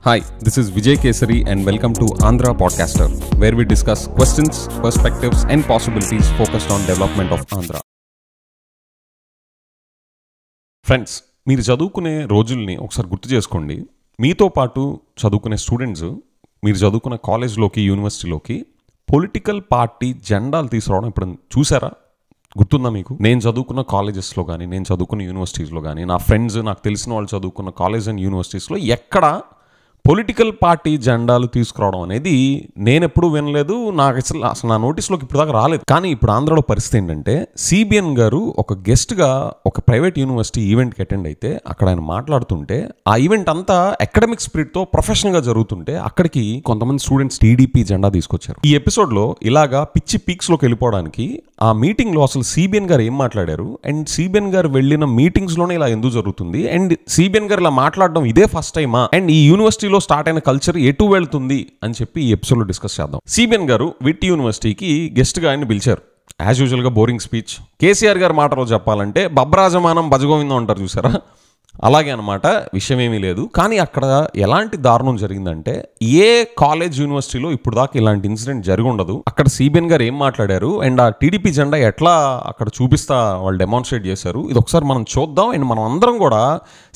Hi, this is Vijay Kesari and welcome to Andhra Podcaster, where we discuss questions, perspectives and possibilities focused on development of Andhra. Friends, మీరు చదువుకునే రోజుల్ని ఒకసారి గుర్తు చేసుకోండి. మీతో పాటు చదువుకునే స్టూడెంట్స్ మీరు చదువుకున్న కాలేజ్లోకి యూనివర్సిటీలోకి పొలిటికల్ పార్టీ జెండాలు తీసుకురావడం ఇప్పుడు చూసారా? గుర్తుందా మీకు? నేను చదువుకున్న కాలేజెస్లో కానీ, నేను చదువుకున్న యూనివర్సిటీస్లో కానీ, నా ఫ్రెండ్స్, నాకు తెలిసిన వాళ్ళు చదువుకున్న కాలేజ్ అండ్ యూనివర్సిటీస్లో ఎక్కడ పొలిటికల్ పార్టీ జెండాలు తీసుకురావడం అనేది నేను ఎప్పుడు వినలేదు. నాకు అసలు నా నోటీస్లోకి ఇప్పుడు దాకా రాలేదు. కానీ ఇప్పుడు ఆంధ్రాలో పరిస్థితి ఏంటంటే, సిబిఎన్ గారు ఒక గెస్ట్గా ఒక ప్రైవేట్ యూనివర్సిటీ ఈవెంట్కి అటెండ్ అయితే అక్కడ ఆయన మాట్లాడుతుంటే ఆ ఈవెంట్ అంతా అకాడమిక్ స్పిరిట్తో ప్రొఫెషనల్గా జరుగుతుంటే అక్కడికి కొంతమంది స్టూడెంట్స్ టీడీపీ జెండా తీసుకొచ్చారు. ఈ ఎపిసోడ్లో ఇలాగా పిచ్చి పీక్స్లోకి వెళ్ళిపోవడానికి ఆ మీటింగ్లో అసలు సిబిఎన్ గారు ఏం మాట్లాడారు అండ్ సిబిఎన్ గారు వెళ్ళిన మీటింగ్స్లోనే ఇలా ఎందుకు జరుగుతుంది అండ్ సిబిఎన్ గారు ఇలా మాట్లాడడం ఇదే ఫస్ట్ టైమా అండ్ ఈ యూనివర్సిటీలో స్టార్ట్ అయిన కల్చర్ ఎటు వెళ్తుంది అని చెప్పి ఈ ఎపిసోడ్లో డిస్కస్ చేద్దాం. సిబిఎన్ గారు విట్ యూనివర్సిటీకి గెస్ట్గా ఆయన పిలిచారు. యాజ్ యూజువల్గా బోరింగ్ స్పీచ్. కేసీఆర్ గారి మాటలో చెప్పాలంటే బబ్రాజమానం భజగోవిందం అంటారు చూసారా, అలాగే అనమాట. విషయం ఏమీ లేదు. కానీ అక్కడ ఎలాంటి దారుణం జరిగిందంటే, ఏ కాలేజ్ యూనివర్సిటీలో ఇప్పుడు దాకా ఇలాంటి ఇన్సిడెంట్ జరిగి ఉండదు. అక్కడ సిబిఎన్ గారు ఏం మాట్లాడారు అండ్ ఆ టీడీపీ జెండా ఎట్లా అక్కడ చూపిస్తా వాళ్ళు డెమాన్స్ట్రేట్ చేశారు, ఇది ఒకసారి మనం చూద్దాం. అండ్ మనం అందరం కూడా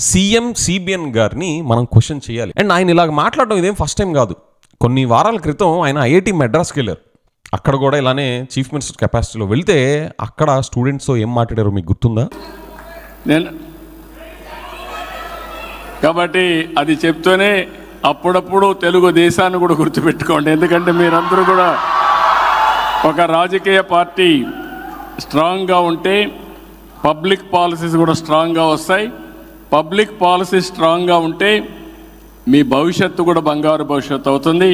సీఎం సిబిఎన్ గారిని మనం క్వశ్చన్ చేయాలి. అండ్ ఆయన ఇలాగ మాట్లాడడం ఇదేం ఫస్ట్ టైం కాదు. కొన్ని వారాల క్రితం ఆయన ఐఐటి మెడ్రాస్కి వెళ్ళారు. అక్కడ కూడా ఇలానే చీఫ్ మినిస్టర్ కెపాసిటీలో వెళ్తే అక్కడ స్టూడెంట్స్తో ఏం మాట్లాడారు మీకు గుర్తుందా? కాబట్టి అది చెప్తూనే అప్పుడప్పుడు తెలుగు దేశాన్ని కూడా గుర్తుపెట్టుకోండి. ఎందుకంటే మీరందరూ కూడా ఒక రాజకీయ పార్టీ స్ట్రాంగ్గా ఉంటే పబ్లిక్ పాలసీస్ కూడా స్ట్రాంగ్గా వస్తాయి. పబ్లిక్ పాలసీ స్ట్రాంగ్గా ఉంటే మీ భవిష్యత్తు కూడా బంగారు భవిష్యత్తు అవుతుంది.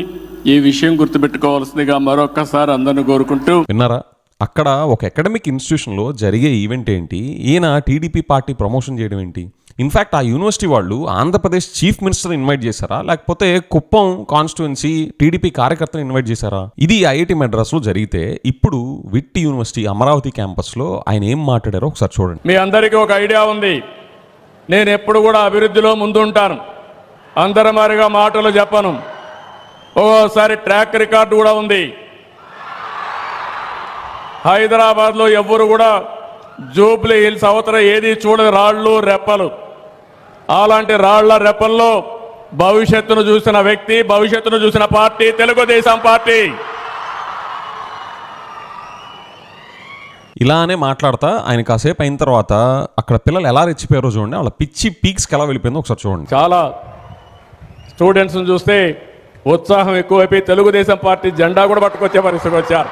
ఈ విషయం గుర్తుపెట్టుకోవాల్సిందిగా మరొక్కసారి అందరిని కోరుకుంటూ. విన్నారా? అక్కడ ఒక అకాడమిక్ ఇన్స్టిట్యూషన్లో జరిగే ఈవెంట్ ఏంటి, ఈయన టీడీపీ పార్టీ ప్రమోషన్ చేయడం ఏంటి? ఇన్ఫ్యాక్ట్ ఆ యూనివర్సిటీ వాళ్ళు ఆంధ్రప్రదేశ్ చీఫ్ మినిస్టర్ ఇన్వైట్ చేశారా, లేకపోతే కుప్పం కాన్స్టిట్యుయెన్సీ టీడీపీ కార్యకర్తను ఇన్వైట్ చేశారా? ఇది ఐఐటి మెడ్రాస్లో జరిగితే ఇప్పుడు విట్ యూనివర్సిటీ అమరావతి క్యాంపస్లో ఆయన ఏం మాట్లాడారో ఒకసారి చూడండి. మీ అందరికీ ఒక ఐడియా ఉంది, నేను ఎప్పుడు కూడా అభివృద్ధిలో ముందుంటాను. అందరమారిగా మాటలు చెప్పను. ఓసారి ట్రాక్ రికార్డు కూడా ఉంది. హైదరాబాద్లో ఎవ్వరు కూడా జూబ్లీ హిల్స్ అవతల ఏది చూడని రాళ్ళు రెప్పలు. అలాంటి రాళ్ల రెప్పల్లో భవిష్యత్తును చూసిన వ్యక్తి, భవిష్యత్తును చూసిన పార్టీ తెలుగుదేశం పార్టీ. ఇలానే మాట్లాడతా ఆయన కాసేపు అయిన తర్వాత అక్కడ పిల్లలు ఎలా రెచ్చిపోయారో చూడండి. వాళ్ళ పిచ్చి పీక్స్కి ఎలా వెళ్ళిపోయిందో ఒకసారి చూడండి. చాలా స్టూడెంట్స్ని చూస్తే ఉత్సాహం ఎక్కువైపోయి తెలుగుదేశం పార్టీ జెండా కూడా పట్టుకొచ్చే పరిస్థితికి వచ్చారు.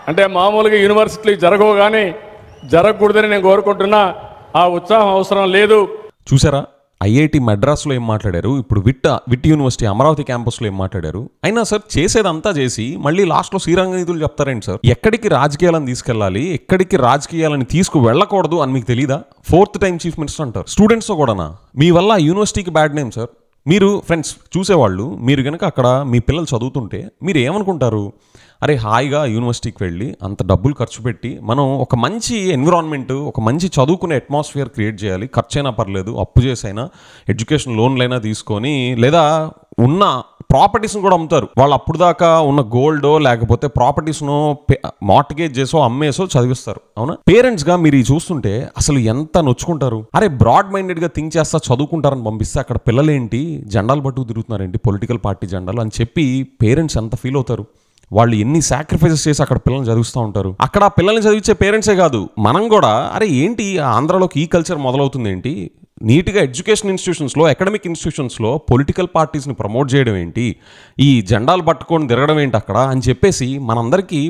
అంటే మామూలుగా యూనివర్సిటీలు జరగవు, కానీ జరగకూడదని నేను కోరుకుంటున్నా. ఆ ఉత్సాహం అవసరం లేదు. చూసారా? ఐఐటి మెడ్రాస్లో ఏం మాట్లాడారు, ఇప్పుడు విట్ యూనివర్సిటీ అమరావతి క్యాంపస్లో ఏం మాట్లాడారు. అయినా సార్ చేసేదంతా చేసి మళ్ళీ లాస్ట్లో శ్రీరంగ నీతులు చెప్తారేంటి సార్? ఎక్కడికి రాజకీయాలను తీసుకెళ్ళాలి, ఎక్కడికి రాజకీయాలను తీసుకువెళ్ళకూడదు అని మీకు తెలీదా? 4th టైం చీఫ్ మినిస్టర్ అంటారు. స్టూడెంట్స్తో కూడానా? మీ వల్ల యూనివర్సిటీకి బ్యాడ్ నేమ్ సార్. మీరు ఫ్రెండ్స్ చూసేవాళ్ళు, మీరు కనుక అక్కడ మీ పిల్లలు చదువుతుంటే మీరు ఏమనుకుంటారు? అరే హాయిగా యూనివర్సిటీకి వెళ్ళి అంత డబ్బులు ఖర్చు పెట్టి మనం ఒక మంచి ఎన్విరాన్మెంట్, ఒక మంచి చదువుకునే అట్మాస్ఫియర్ క్రియేట్ చేయాలి. ఖర్చు అయినా పర్లేదు, అప్పు చేసైనా ఎడ్యుకేషన్ లోన్లైనా తీసుకొని, లేదా ఉన్న ప్రాపర్టీస్ను కూడా అమ్ముతారు. వాళ్ళు అప్పుడు దాకా ఉన్న గోల్డో లేకపోతే ప్రాపర్టీస్ను మార్ట్గేజ్ చేసో అమ్మేసో చదివిస్తారు. అవునా? పేరెంట్స్గా మీరు చూస్తుంటే అసలు ఎంత నొచ్చుకుంటారు. అరే బ్రాడ్ మైండెడ్గా థింక్ చేస్తా చదువుకుంటారని పంపిస్తే అక్కడ పిల్లలేంటి జెండాలు పట్టుకు తిరుగుతున్నారేంటి, పొలిటికల్ పార్టీ జెండాలు అని చెప్పి పేరెంట్స్ ఎంత ఫీల్ అవుతారు. వాళ్ళు ఎన్ని సాక్రిఫైసెస్ చేసి అక్కడ పిల్లల్ని చదివిస్తూ ఉంటారు. అక్కడ పిల్లల్ని చదివించే పేరెంట్సే కాదు, మనం కూడా అరే ఏంటి ఆంధ్రాలోకి ఈ కల్చర్ మొదలవుతుంది ఏంటి, నీట్గా ఎడ్యుకేషన్ ఇన్స్టిట్యూషన్స్లో, అకాడమిక్ ఇన్స్టిట్యూషన్స్లో పొలిటికల్ పార్టీస్ని ప్రమోట్ చేయడం ఏంటి, ఈ జెండాలు పట్టుకొని తిరగడం ఏంటి అక్కడ అని చెప్పేసి మనందరికీ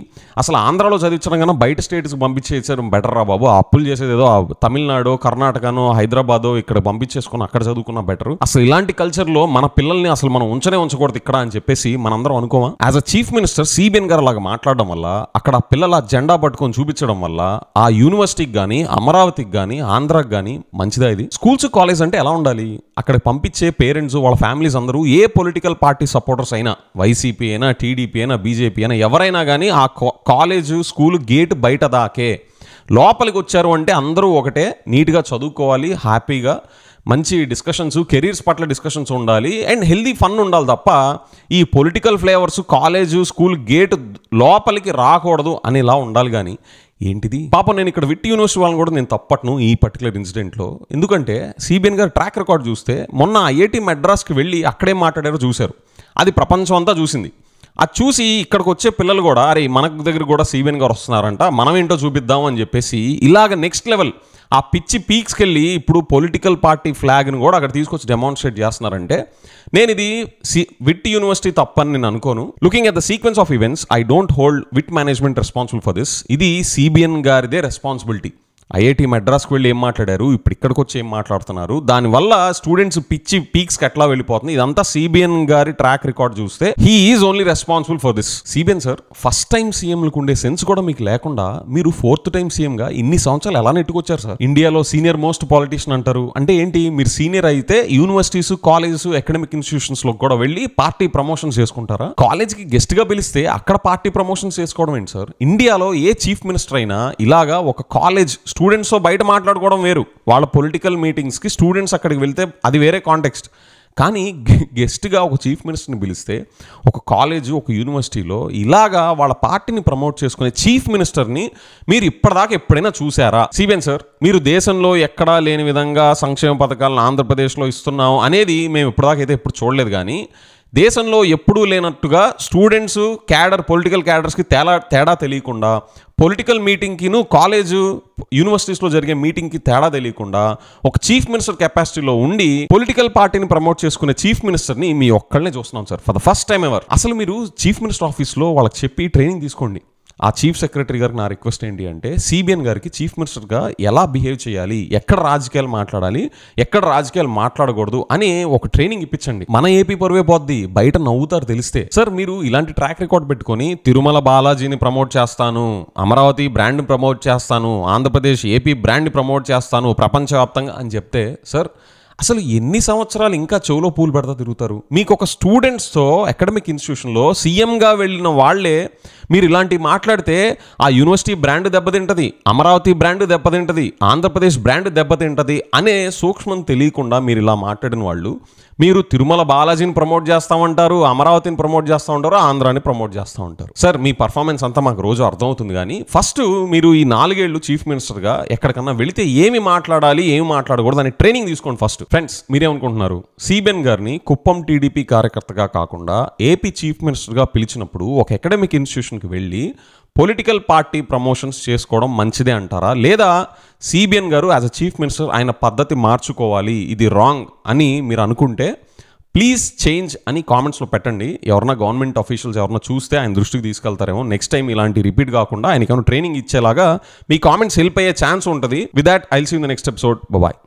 అసలు ఆంధ్రాలో చదివించడం కన్నా బయట స్టేట్స్కి పంపించేసారు బెటర్ రా బాబు. అప్పులు చేసేది ఏదో తమిళనాడు, కర్ణాటకనో, హైదరాబాదో ఇక్కడ పంపించేసుకుని అక్కడ చదువుకున్న బెటర్. అసలు ఇలాంటి కల్చర్లో మన పిల్లల్ని అసలు మనం ఉంచకూడదు ఇక్కడ అని చెప్పేసి మనందరం అనుకోమా? As a chief minister CBN గారు అలాగా మాట్లాడడం వల్ల, అక్కడ పిల్లల జెండా పట్టుకొని చూపించడం వల్ల ఆ యూనివర్సిటీకి కానీ, అమరావతికి కానీ, ఆంధ్రాకి కానీ మంచిదా ఇది? స్కూల్స్ కాలేజ్ అంటే ఎలా ఉండాలి? అక్కడ పంపించే పేరెంట్స్, వాళ్ళ ఫ్యామిలీస్ అందరూ ఏ పొలిటికల్ పార్టీ సపోర్టర్స్ అయినా, వైసీపీ అయినా, టీడీపీ అయినా, బీజేపీ అయినా, ఎవరైనా కానీ ఆ కాలేజ్ స్కూల్ గేట్ బయట దాకే లోపలికి వచ్చారు అంటే అందరూ ఒకటే, నీట్గా చదువుకోవాలి, హ్యాపీగా మంచి డిస్కషన్స్, కెరీర్స్ పట్ల డిస్కషన్స్ ఉండాలి అండ్ హెల్దీ ఫన్ ఉండాలి తప్ప ఈ political flavours college school gate లోపలికి రాకూడదు అనేలా ఉండాలి. కానీ ఏంటిది పాపం, నేను ఇక్కడ విట్ యూనివర్సిటీ వాళ్ళని కూడా నేను తప్పట్ను ఈ పర్టికులర్ ఇన్సిడెంట్లో. ఎందుకంటే సిబిఎన్ గారు ట్రాక్ రికార్డ్ చూస్తే మొన్న ఐఐటి మెడ్రాస్కి వెళ్ళి అక్కడే మాట్లాడారో చూశారు, అది ప్రపంచం అంతా చూసింది. అది చూసి ఇక్కడికి వచ్చే పిల్లలు కూడా అరే మన దగ్గర కూడా సిబిఎన్ గారు వస్తున్నారంట, మనం ఏంటో చూపిద్దాం అని చెప్పేసి ఇలాగ నెక్స్ట్ లెవెల్ ఆ పిచ్చి పీక్స్కి వెళ్ళి ఇప్పుడు పొలిటికల్ పార్టీ ఫ్లాగ్ని కూడా అక్కడ తీసుకొచ్చి డెమాన్స్ట్రేట్ చేస్తున్నారంటే నేను ఇది విట్ యూనివర్సిటీ తప్పని నేను అనుకోను. Looking at the sequence of events, I don't hold with management responsible for this. ఇది సిబిఎన్ గారిదే రెస్పాన్సిబిలిటీ. ఐఐటి మెడ్రాస్కి వెళ్ళి ఏం మాట్లాడారు, ఇప్పుడు ఇక్కడికి వచ్చి ఏం మాట్లాడుతున్నారు, దానివల్ల స్టూడెంట్స్ పిచ్చి పీక్స్కి ఎట్లా వెళ్ళిపోతుంది, ఇదంతా సిబిఎన్ గారి ట్రాక్ రికార్డ్ చూస్తే he is only responsible for this. CBN sir, first time సీఎంలకు ఉండే సెన్స్ కూడా మీకు లేకుండా మీరు 4th టైం సీఎంగా ఇన్ని సంవత్సరాలు ఎలా నెట్టుకొచ్చారు సార్? ఇండియాలో సీనియర్ మోస్ట్ పాలిటీషియన్ అంటారు అంటే ఏంటి? మీరు సీనియర్ అయితే యూనివర్సిటీస్, కాలేజెస్, అకాడమిక్ ఇన్స్టిట్యూషన్స్లో కూడా వెళ్ళి పార్టీ ప్రమోషన్స్ చేసుకుంటారా? కాలేజ్కి గెస్ట్గా పిలిస్తే అక్కడ పార్టీ ప్రమోషన్స్ చేసుకోవడం ఏంటి సార్? ఇండియాలో ఏ చీఫ్ మినిస్టర్ అయినా ఇలాగా ఒక కాలేజ్ స్టూడెంట్స్తో బయట మాట్లాడుకోవడం వేరు, వాళ్ళ పొలిటికల్ మీటింగ్స్కి స్టూడెంట్స్ అక్కడికి వెళ్తే అది వేరే కాంటెక్స్ట్. కానీ గెస్ట్గా ఒక చీఫ్ మినిస్టర్ని పిలిస్తే ఒక కాలేజు, ఒక యూనివర్సిటీలో ఇలాగా వాళ్ళ పార్టీని ప్రమోట్ చేసుకునే చీఫ్ మినిస్టర్ని మీరు ఇప్పటిదాకా ఎప్పుడైనా చూసారా? సిబిఎన్ సార్, మీరు దేశంలో ఎక్కడా లేని విధంగా సంక్షేమ పథకాలను ఆంధ్రప్రదేశ్లో ఇస్తున్నాం అనేది మేము ఇప్పటిదాకా అయితే ఎప్పుడు చూడలేదు. కానీ దేశంలో ఎప్పుడూ లేనట్టుగా స్టూడెంట్స్ క్యాడర్, పొలిటికల్ క్యాడర్స్కి తేడా తెలియకుండా, పొలిటికల్ మీటింగ్కిను కాలేజు యూనివర్సిటీస్లో జరిగే మీటింగ్కి తేడా తెలియకుండా ఒక చీఫ్ మినిస్టర్ కెపాసిటీలో ఉండి పొలిటికల్ పార్టీని ప్రమోట్ చేసుకునే చీఫ్ మినిస్టర్ని మీ ఒక్కళ్ళనే చూస్తున్నాం sir, for the first time ever. అసలు మీరు చీఫ్ మినిస్టర్ ఆఫీస్లో వాళ్ళకి చెప్పి ట్రైనింగ్ తీసుకోండి. ఆ చీఫ్ సెక్రటరీ గారికి నా రిక్వెస్ట్ ఏంటి అంటే సిబిఎన్ గారికి చీఫ్ మినిస్టర్గా ఎలా బిహేవ్ చేయాలి, ఎక్కడ రాజకీయాలు మాట్లాడాలి, ఎక్కడ రాజకీయాలు మాట్లాడకూడదు అని ఒక ట్రైనింగ్ ఇప్పించండి. మన ఏపీ పరువే పోద్ది, బయట నవ్వుతారు తెలిస్తే. సార్, మీరు ఇలాంటి ట్రాక్ రికార్డ్ పెట్టుకొని తిరుమల బాలాజీని ప్రమోట్ చేస్తాను, అమరావతి బ్రాండ్ని ప్రమోట్ చేస్తాను, ఆంధ్రప్రదేశ్ ఏపీ బ్రాండ్ని ప్రమోట్ చేస్తాను ప్రపంచవ్యాప్తంగా అని చెప్తే సార్ అసలు ఎన్ని సంవత్సరాలు ఇంకా చెవులో పూలు పెడతా తిరుగుతారు? మీకు ఒక స్టూడెంట్స్తో అకాడమిక్ ఇన్స్టిట్యూషన్లో సీఎంగా వెళ్ళిన వాళ్ళే మీరు ఇలాంటివి మాట్లాడితే ఆ యూనివర్సిటీ బ్రాండ్ దెబ్బతింటది, అమరావతి బ్రాండ్ దెబ్బతింటది, ఆంధ్రప్రదేశ్ బ్రాండ్ దెబ్బతింటది అనే సూక్ష్మం తెలియకుండా మీరు ఇలా మాట్లాడిన వాళ్ళు, మీరు తిరుమల బాలాజీని ప్రమోట్ చేస్తామంటారు, అమరావతిని ప్రమోట్ చేస్తూ ఉంటారు, ఆంధ్రాని ప్రమోట్ చేస్తూ ఉంటారు. సార్, మీ పర్ఫార్మెన్స్ అంతా మాకు రోజు అర్థమవుతుంది. కానీ ఫస్ట్ మీరు ఈ 4 ఏళ్ళు చీఫ్ మినిస్టర్గా ఎక్కడికన్నా వెళితే ఏమి మాట్లాడాలి, ఏమి మాట్లాడకూడదు అని ట్రైనింగ్ తీసుకోండి ఫస్ట్. ఫ్రెండ్స్, మీరేమనుకుంటున్నారు? సిబిఎన్ గారిని కుప్పం టీడీపీ కార్యకర్తగా కాకుండా ఏపీ చీఫ్ మినిస్టర్గా పిలిచినప్పుడు ఒక అకాడమిక్ ఇన్స్టిట్యూషన్కి వెళ్ళి పొలిటికల్ పార్టీ ప్రమోషన్స్ చేసుకోవడం మంచిదే అంటారా? లేదా సిబిఎన్ గారు యాజ్ అ చీఫ్ మినిస్టర్ ఆయన పద్ధతి మార్చుకోవాలి, ఇది రాంగ్ అని మీరు అనుకుంటే ప్లీజ్ చేంజ్ అని కామెంట్స్లో పెట్టండి. ఎవరన్నా గవర్నమెంట్ ఆఫీషియల్స్ ఎవరన్నా చూస్తే ఆయన దృష్టికి తీసుకెళ్తారేమో. నెక్స్ట్ టైం ఇలాంటి రిపీట్ కాకుండా ఆయనకి ఏమైనా ట్రైనింగ్ ఇచ్చేలాగా మీ కామెంట్స్ హెల్ప్ అయ్యే ఛాన్స్ ఉంటుంది. With that I'll see in the next episode. Bye.